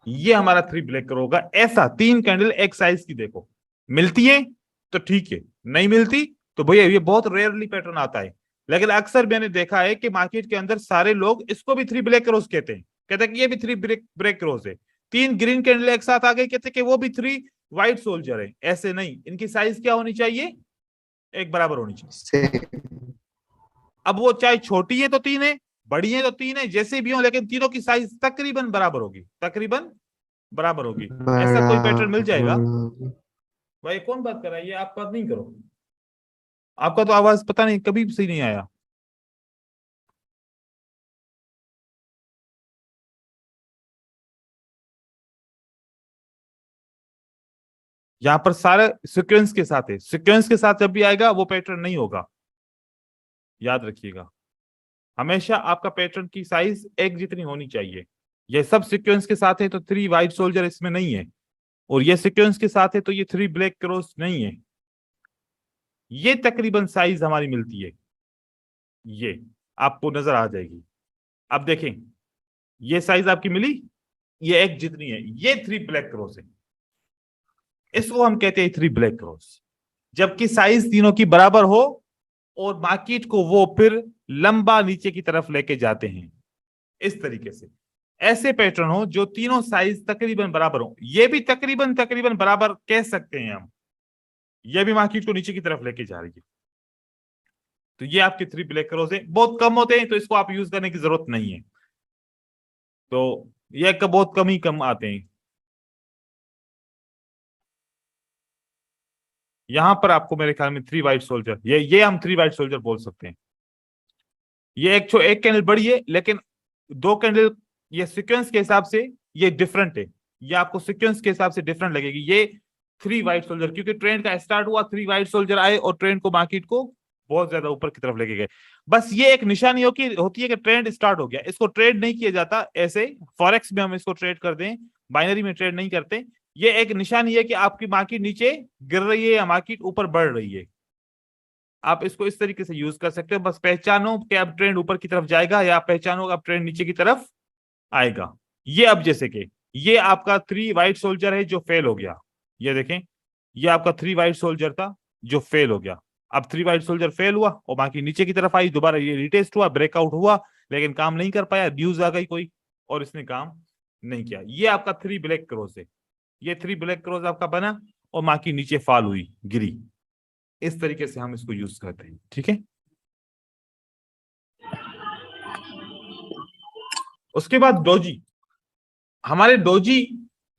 ये हमारा 3 ब्लैक कैरो होगा। ऐसा 3 कैंडल एक साइज की देखो, मिलती है तो ठीक है, नहीं मिलती तो भैया ये बहुत रेयरली पैटर्न आता है, लेकिन अक्सर मैंने देखा है कि मार्केट के अंदर सारे लोग इसको भी 3 ब्लैक कैरोज कहते हैं, कहते हैं कि ये भी 3 ब्लैक कैरोज है। 3 ग्रीन कैंडल एक साथ आ गए, कहते हैं कि वो भी 3 व्हाइट सोल्जर है। ऐसे नहीं, इनकी साइज क्या होनी चाहिए? एक बराबर होनी चाहिए। अब वो चाहे छोटी है तो 3 है, बड़ी है तो 3 है, जैसे भी हो, लेकिन तीनों की साइज तकरीबन बराबर होगी, तकरीबन बराबर होगी। ऐसा कोई पैटर्न मिल जाएगा? भाई कौन बात कर रहा है? ये आप बात नहीं करो, आपका तो आवाज पता नहीं कभी सही नहीं आया। यहां पर सारे सीक्वेंस के साथ है, सीक्वेंस के साथ जब भी आएगा वो पैटर्न नहीं होगा, याद रखिएगा। हमेशा आपका पैटर्न की साइज एक जितनी होनी चाहिए। ये सब सीक्वेंस के साथ है तो 3 व्हाइट सोल्जर इसमें नहीं है, और ये सीक्वेंस के साथ है तो ये 3 ब्लैक क्रॉस नहीं है। ये तकरीबन साइज हमारी मिलती है, ये आपको नजर आ जाएगी। अब देखें, ये साइज आपकी मिली, ये एक जितनी है, ये 3 ब्लैक क्रॉस है, इसको हम कहते हैं 3 ब्लैक क्रॉस। जबकि साइज तीनों की बराबर हो और मार्केट को वो फिर लंबा नीचे की तरफ लेके जाते हैं, इस तरीके से ऐसे पैटर्न हो जो तीनों साइज तकरीबन बराबर हो, ये भी तकरीबन बराबर कह सकते हैं हम, ये भी मार्केट को नीचे की तरफ लेके जा रही है। तो ये आपके 3 ब्लैक क्रॉस है, बहुत कम होते हैं तो इसको आप यूज करने की जरूरत नहीं है, तो ये बहुत कम आते हैं। यहां पर आपको मेरे ख्याल में 3 व्हाइट सोल्जर, ये हम 3 व्हाइट सोल्जर बोल सकते हैं। ये एक कैंडल बड़ी है, लेकिन दो कैंडल ये सीक्वेंस के हिसाब से ये डिफरेंट है, ये आपको सीक्वेंस के हिसाब से डिफरेंट लगेगी। ये 3 वाइट सोल्जर, क्योंकि ट्रेंड का स्टार्ट हुआ, 3 वाइट सोल्जर आए और ट्रेंड को मार्केट को बहुत ज्यादा ऊपर की तरफ लेके गए। बस ये एक निशानी होती है कि ट्रेंड स्टार्ट हो गया। इसको ट्रेड नहीं किया जाता ऐसे, फॉरेक्स में हम इसको ट्रेड कर दें, बाइनरी में ट्रेड नहीं करते। ये एक निशानी है कि आपकी मार्केट नीचे गिर रही है या मार्केट ऊपर बढ़ रही है। आप इसको इस तरीके से यूज कर सकते हो, बस पहचानो कि अब ट्रेंड ऊपर की तरफ जाएगा या पहचानो अब ट्रेंड नीचे की तरफ आएगा। ये अब जैसे कि ये आपका 3 वाइट सोल्जर है जो फेल हो गया, ये देखें, ये आपका 3 वाइट सोल्जर था जो फेल हो गया। अब 3 वाइट सोल्जर फेल हुआ और बाकी नीचे की तरफ आई, दोबारा ये रिटेस्ट हुआ, ब्रेकआउट हुआ, लेकिन काम नहीं कर पाया, न्यूज आ गई कोई और इसने काम नहीं किया। ये आपका 3 ब्लैक क्रॉस है, ये 3 ब्लैक क्रॉस आपका बना और मार्केट नीचे फॉल हुई, गिरी। इस तरीके से हम इसको यूज करते हैं, ठीक है। उसके बाद डोजी, हमारे डोजी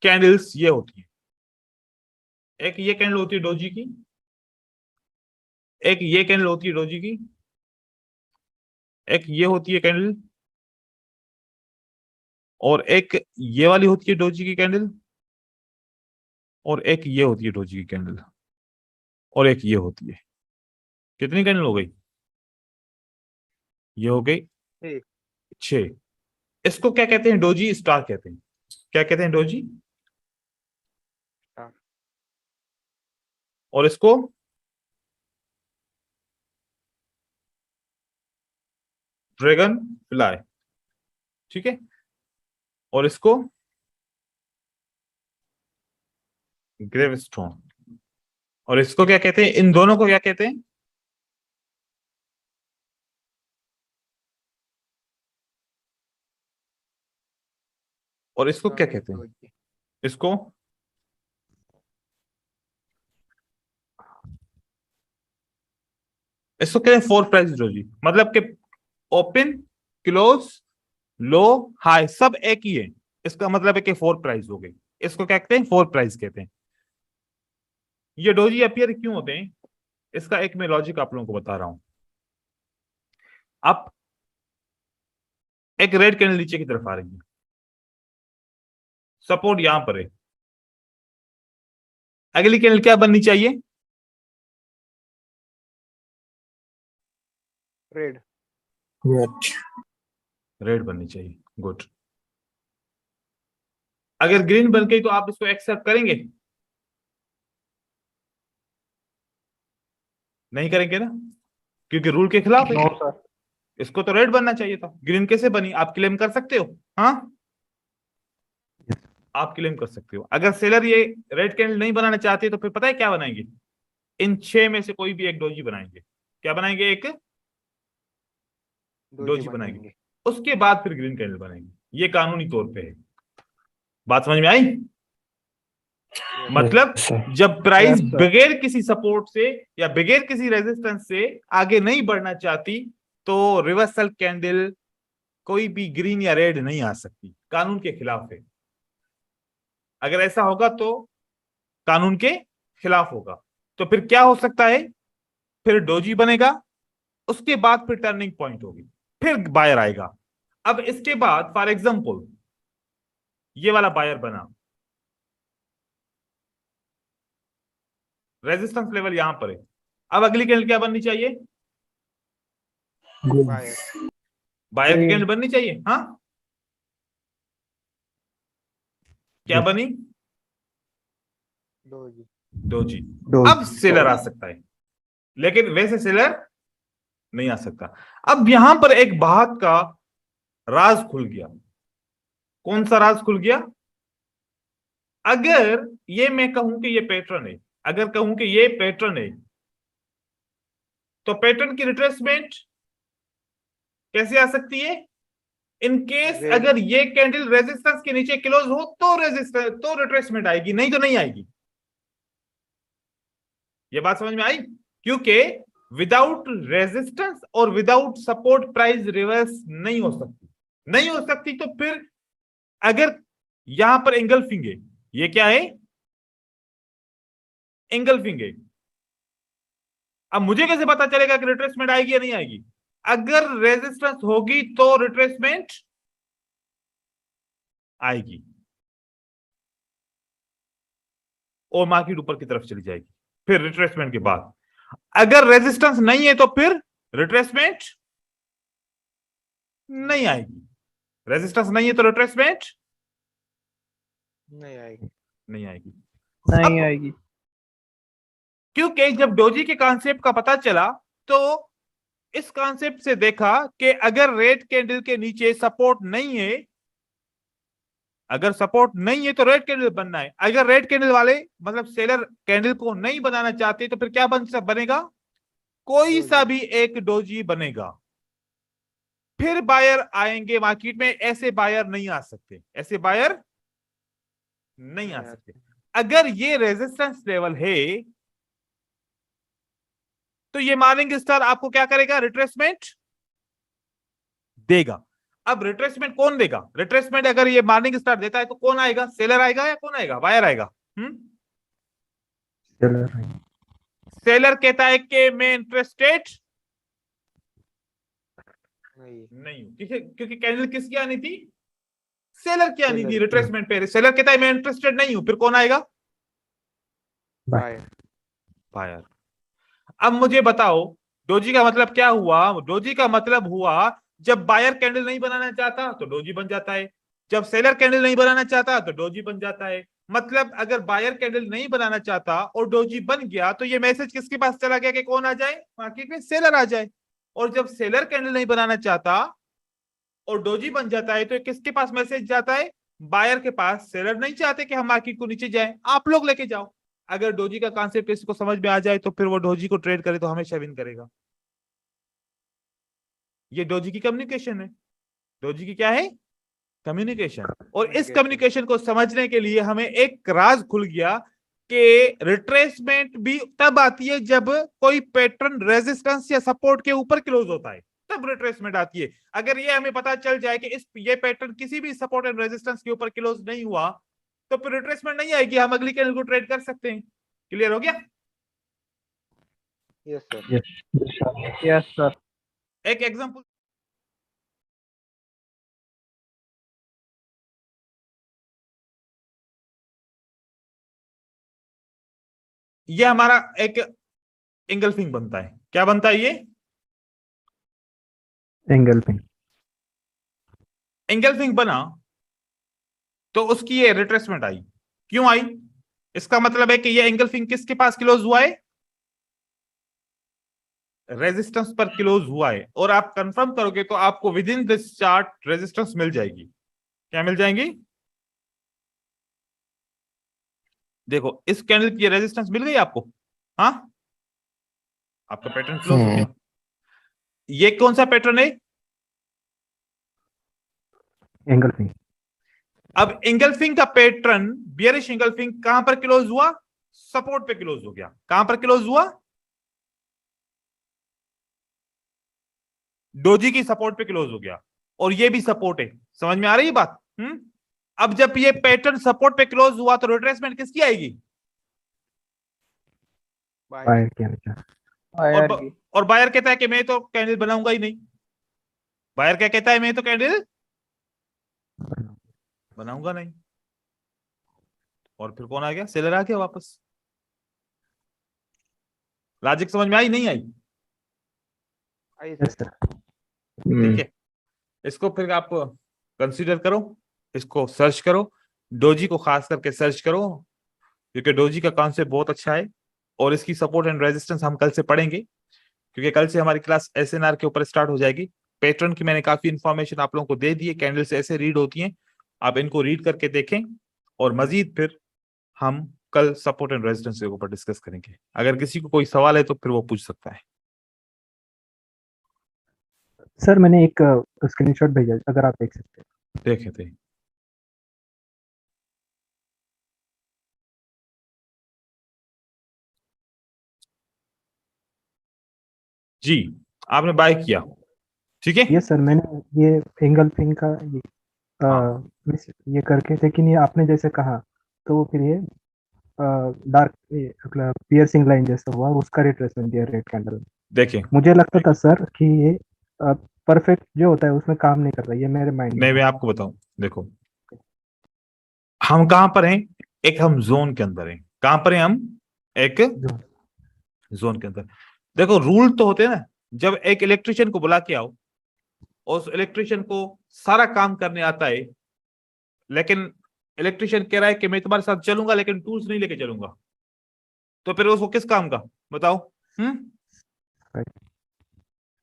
कैंडल्स ये होती है, एक ये कैंडल होती है डोजी की, एक ये कैंडल होती है डोजी की, एक ये होती है कैंडल, और एक ये वाली होती है डोजी की कैंडल, और एक ये होती है डोजी की कैंडल, और एक ये होती है। कितनी कैंडल हो गई? ये हो गई 6। इसको क्या कहते हैं? डोजी स्टार कहते हैं। क्या कहते हैं? डोजी। और इसको ड्रैगन फ्लाई, ठीक है। और इसको ग्रेवस्टोन। और इसको क्या कहते हैं? इन दोनों को क्या कहते हैं? और इसको क्या कहते हैं? इसको इसको कहते हैं 4 प्राइस डोजी। मतलब कि ओपन, क्लोज, लो, हाई सब एक ही है। इसका मतलब है कि 4 प्राइस हो गई। इसको क्या कहते हैं? 4 प्राइस कहते हैं। ये डोजी अपीयर क्यों होते हैं, इसका एक मैं लॉजिक आप लोगों को बता रहा हूं। आप एक रेड कैंडल नीचे की तरफ आ रही है, सपोर्ट यहां पर है, अगली कैंडल क्या बननी चाहिए? रेड। रेड बननी चाहिए। गुड। अगर ग्रीन बन गई तो आप इसको एक्सेप्ट करेंगे? नहीं करेंगे ना, क्योंकि रूल के खिलाफ है। No sir. इसको तो रेड बनना चाहिए था, ग्रीन कैसे बनी? आप क्लेम कर सकते हो, हाँ आप क्लेम कर सकते हो। अगर सेलर ये रेड कैंडल नहीं बनाना चाहते तो फिर पता है क्या बनाएंगे? इन 6 में से कोई भी एक डोजी बनाएंगे। क्या बनाएंगे? एक डोजी बनाएंगे, उसके बाद फिर ग्रीन कैंडल बनाएंगे। ये कानूनी तौर पे है। बात समझ में आई? मतलब जब प्राइस Yes, sir. बगैर किसी सपोर्ट से या बगैर किसी रेजिस्टेंस से आगे नहीं बढ़ना चाहती तो रिवर्सल कैंडल कोई भी ग्रीन या रेड नहीं आ सकती, कानून के खिलाफ है। अगर ऐसा होगा तो कानून के खिलाफ होगा। तो फिर क्या हो सकता है? फिर डोजी बनेगा, उसके बाद फिर टर्निंग पॉइंट होगी, फिर बायर आएगा। अब इसके बाद फॉर एग्जांपल ये वाला बायर बना, रेजिस्टेंस लेवल यहां पर है। अब अगली कैंडल क्या बननी चाहिए? बायर की कैंडल बननी चाहिए, हाँ। क्या बनी? डोजी। अब सेलर आ सकता है, लेकिन वैसे सेलर नहीं आ सकता। अब यहां पर एक बात का राज खुल गया। कौन सा राज खुल गया? अगर ये मैं कहूं कि ये पैटर्न है, अगर कहूं कि ये पैटर्न है, तो पैटर्न की रिट्रेसमेंट कैसे आ सकती है? इन केस अगर ये कैंडल रेजिस्टेंस के नीचे क्लोज हो तो रेजिस्टेंस तो रिट्रेसमेंट आएगी, नहीं तो नहीं आएगी। ये बात समझ में आई? क्योंकि विदाउट रेजिस्टेंस और विदाउट सपोर्ट प्राइस रिवर्स नहीं हो सकती। नहीं हो सकती तो फिर अगर यहां पर एंगल्फिंग है, ये क्या है? एंगल्फिंग है। अब मुझे कैसे पता चलेगा कि रिट्रेसमेंट आएगी या नहीं आएगी? अगर रेजिस्टेंस होगी तो रिट्रेसमेंट आएगी और मार्केट ऊपर की तरफ चली जाएगी। फिर रिट्रेसमेंट के बाद अगर रेजिस्टेंस नहीं है तो फिर रिट्रेसमेंट नहीं आएगी। रेजिस्टेंस नहीं है तो रिट्रेसमेंट नहीं आएगी। नहीं आएगी। नहीं अब आएगी। क्योंकि जब डोजी के कॉन्सेप्ट का पता चला तो इस कॉन्सेप्ट से देखा कि अगर रेड कैंडल के नीचे सपोर्ट नहीं है, अगर सपोर्ट नहीं है तो रेड कैंडल बनना है। अगर रेड कैंडल वाले मतलब सेलर कैंडल को नहीं बनाना चाहते तो फिर क्या बनेगा? कोई सा भी एक डोजी बनेगा। फिर बायर आएंगे मार्केट में। ऐसे बायर नहीं आ सकते, ऐसे बायर नहीं आ सकते। अगर ये रेजिस्टेंस लेवल है तो ये मॉर्निंग स्टार आपको क्या करेगा? रिट्रेसमेंट देगा। अब रिट्रेसमेंट कौन देगा? रिट्रेसमेंट अगर ये मॉर्निंग स्टार देता है तो कौन आएगा? सेलर आएगा या कौन आएगा? बायर आएगा। सेलर कहता है कि मैं इंटरेस्टेड नहीं हूं। क्योंकि कैंडल किसकी आनी थी? सेलर की आनी थी रिट्रेसमेंट पे। सेलर कहता है मैं इंटरेस्टेड नहीं हूं, फिर कौन आएगा? बायर। अब मुझे बताओ डोजी का मतलब क्या हुआ? डोजी का मतलब हुआ जब बायर कैंडल नहीं बनाना चाहता तो डोजी बन जाता है, जब सेलर कैंडल नहीं बनाना चाहता तो डोजी बन जाता है। मतलब अगर बायर कैंडल नहीं बनाना चाहता और डोजी बन गया तो ये मैसेज किसके पास चला गया कि कौन आ जाए मार्केट में? सेलर आ जाए। और जब सेलर कैंडल नहीं बनाना चाहता और डोजी बन जाता है तो किसके पास मैसेज जाता है? बायर के पास। सेलर नहीं चाहते कि हम मार्केट को नीचे जाए, आप लोग लेके जाओ। अगर डोजी का कॉन्सेप्ट इसको समझ में आ जाए तो फिर वो डोजी को ट्रेड करे तो हमेशा विन करेगा। ये डोजी की कम्युनिकेशन है। डोजी की क्या है? कम्युनिकेशन। और इस कम्युनिकेशन को समझने के लिए हमें एक राज खुल गया कि रिट्रेसमेंट भी तब आती है जब कोई पैटर्न रेजिस्टेंस या सपोर्ट के ऊपर क्लोज होता है, तब रिट्रेसमेंट आती है। अगर ये हमें पता चल जाए कि ये पैटर्न किसी भी सपोर्ट एंड रेजिस्टेंस के ऊपर क्लोज नहीं हुआ तो फिर रिट्रेसमेंट नहीं आएगी, हम अगली कैंडल को ट्रेड कर सकते हैं। क्लियर हो गया? Yes sir. Yes sir. एक एग्जांपल ये हमारा एक एंगल्फिंग बनता है। क्या बनता है ये? एंगल्फिंग। एंगल्फिंग बना तो उसकी ये रिट्रेसमेंट आई। क्यों आई? इसका मतलब है कि ये एंगल्फिंग किसके पास क्लोज हुआ है? रेजिस्टेंस पर क्लोज हुआ है। और आप कंफर्म करोगे तो आपको within this chart resistance मिल जाएगी। क्या मिल जाएंगी? देखो इस कैंडल की रेजिस्टेंस मिल गई आपको। हाँ, आपका पैटर्न क्लोज हो गया। ये कौन सा पैटर्न है? एंगल्फिंग। अब एंगल्फिंग का पैटर्न बियरिश एंगल्फिंग कहां पर क्लोज हुआ? सपोर्ट पे क्लोज हो गया। कहां पर क्लोज हुआ? डोजी की सपोर्ट पे क्लोज हो गया। और ये भी सपोर्ट है। समझ में आ रही है बात? अब जब ये पैटर्न सपोर्ट पे क्लोज हुआ तो रिट्रेसमेंट किसकी आएगी? बायर के अनुसार। बायर की। और बायर कहता है कि मैं तो कैंडल बनाऊंगा ही नहीं। बायर क्या कहता है? मैं तो कैंडल बनाऊंगा नहीं। और फिर कौन आ गया? सेलर आ गया वापस। लॉजिक समझ में आई नहीं आई? Yes sir. ठीक है, इसको फिर आप कंसीडर करो, इसको सर्च करो, डोजी को खास करके सर्च करो क्योंकि डोजी का कॉन्सेप्ट बहुत अच्छा है और इसकी सपोर्ट एंड रेजिस्टेंस हम कल से पढ़ेंगे क्योंकि कल से हमारी क्लास एसएनआर के ऊपर स्टार्ट हो जाएगी। पैटर्न की मैंने काफी इंफॉर्मेशन आप लोगों को दे दी है, कैंडल्स ऐसे रीड होती हैं, आप इनको रीड करके देखें और मजीद फिर हम कल सपोर्ट एंड रेजिस्टेंस के ऊपर डिस्कस करेंगे। अगर किसी को कोई सवाल है तो फिर वो पूछ सकता है। सर मैंने एक स्क्रीनशॉट भेजा, अगर आप देख सकते हैं। देखे थे। जी, आपने बाय किया, ठीक है? ये सर मैंने ये एंगल्फिंग का ये ये करके, लेकिन ये आपने जैसे कहा तो वो फिर ये डार्क मतलब पियर्सिंग लाइन जैसा हुआ, उसका रिट्रेसमेंट दिया रेड कैंडल। देखिए मुझे लगता था सर कि ये परफेक्ट जो होता है उसमें काम नहीं कर रहा, ये मेरे माइंड मैं आपको बताऊं, देखो हम कहां पर हैं, एक हम जोन के अंदर हैं। कहां पर हैं हम? एक जो जोन के अंदर। देखो रूल तो होते हैं ना, जब एक इलेक्ट्रिशियन को बुला के आओ और उस इलेक्ट्रिशियन को सारा काम करने आता है, लेकिन इलेक्ट्रिशियन कह रहा है कि मैं तुम्हारे साथ चलूंगा लेकिन टूल्स नहीं लेके चलूंगा, तो फिर उसको किस काम का बताओ? Right.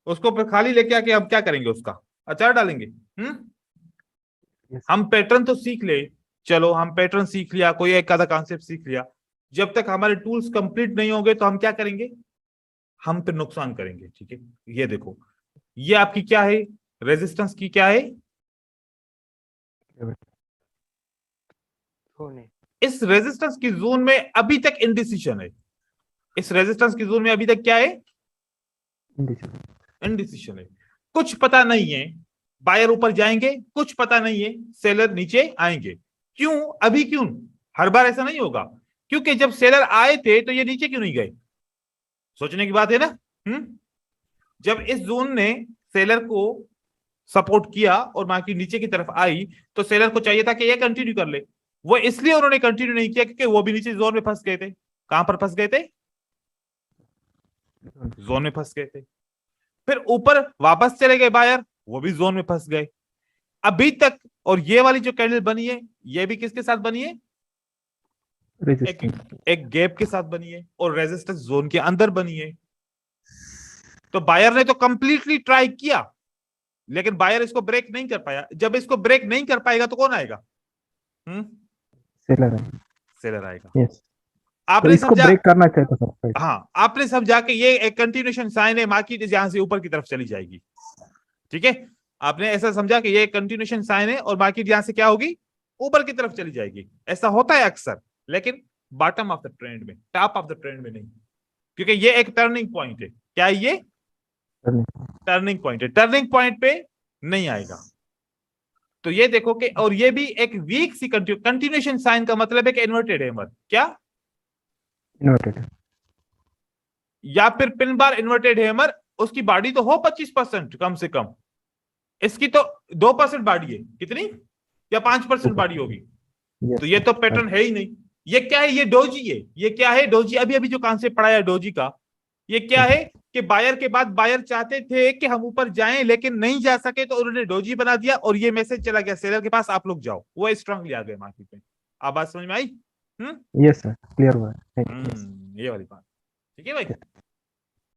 उसको फिर खाली लेके आके हम क्या करेंगे? उसका अचार डालेंगे? Yes. हम पैटर्न तो सीख ले, चलो हम पैटर्न सीख लिया, कोई एक आधा कॉन्सेप्ट सीख लिया, जब तक हमारे टूल्स कंप्लीट नहीं होंगे तो हम क्या करेंगे? हम फिर नुकसान करेंगे। ठीक है, ये देखो, ये आपकी क्या है? रेजिस्टेंस की क्या है? इस रेजिस्टेंस की जोन में अभी तक इनडिसिशन है। इस रेजिस्टेंस की जोन में अभी तक क्या है? इनडिसिशन है। कुछ पता नहीं है बायर ऊपर जाएंगे, कुछ पता नहीं है सेलर नीचे आएंगे। क्यों? अभी क्यों? हर बार ऐसा नहीं होगा, क्योंकि जब सेलर आए थे तो ये नीचे क्यों नहीं गए? सोचने की बात है ना। जब इस जोन ने सेलर को सपोर्ट किया और मार्केट नीचे की तरफ आई तो सेलर को चाहिए था कि ये कंटिन्यू कर ले। वो इसलिए उन्होंने कंटिन्यू नहीं किया क्योंकि वो भी नीचे जोन में फंस गए थे। कहां पर फंस गए थे? जोन में फंस गए थे। फिर ऊपर वापस चले गए बायर, वो भी जोन में फंस गए अभी तक। और ये वाली जो कैंडल बनी है ये भी किसके साथ बनी है? एक गैप के साथ बनी है और रेजिस्टेंस जोन के अंदर बनी है। तो बायर ने तो कंप्लीटली ट्राई किया लेकिन बायर इसको ब्रेक नहीं कर पाया। जब इसको ब्रेक नहीं कर पाएगा तो कौन आएगा? सेलर आएगा। यस, आपने तो इसको समझा? ब्रेक करना चाहिए था सर। हाँ, आपने समझा कि ये एक कंटिन्यूएशन साइन है, मार्केट यहां से ऊपर की तरफ चली जाएगी। ठीक है, आपने ऐसा समझा कि ये कंटिन्यूएशन साइन है और मार्केट यहां से क्या होगी? ऊपर की तरफ चली जाएगी। ऐसा होता है अक्सर, लेकिन बॉटम ऑफ द ट्रेंड में, टॉप ऑफ द ट्रेंड में नहीं, क्योंकि ये एक टर्निंग पॉइंट है। क्या है ये? टर्निंग पॉइंट है। टर्निंग पॉइंट पे नहीं आएगा। तो ये देखो कि, और ये भी एक वीक सी कंटिन्यूएशन साइन का मतलब है कि इन्वर्टेड हैमर। क्या? इन्वर्टेड, या फिर पिन बार इन्वर्टेड हैमर, उसकी बॉडी तो हो 25% कम से कम, इसकी तो 2% बॉडी है। कितनी? या 5% बॉडी होगी। तो ये तो पैटर्न है ही नहीं। ये क्या है? ये डोजी है। ये क्या है? डोजी। अभी अभी जो कॉन्सेप्ट पढ़ाया डोजी का, ये क्या है कि बायर के बाद बायर चाहते थे कि हम ऊपर जाएं लेकिन नहीं जा सके तो उन्होंने डोजी बना दिया और ये मैसेज चला गया सेलर के पास, आप लोग जाओ। वो स्ट्रांगली आ गए मार्केट में। आप बात समझ में आई? यस सर, क्लियर हुआ है। ये वाली बात। ठीक है भाई।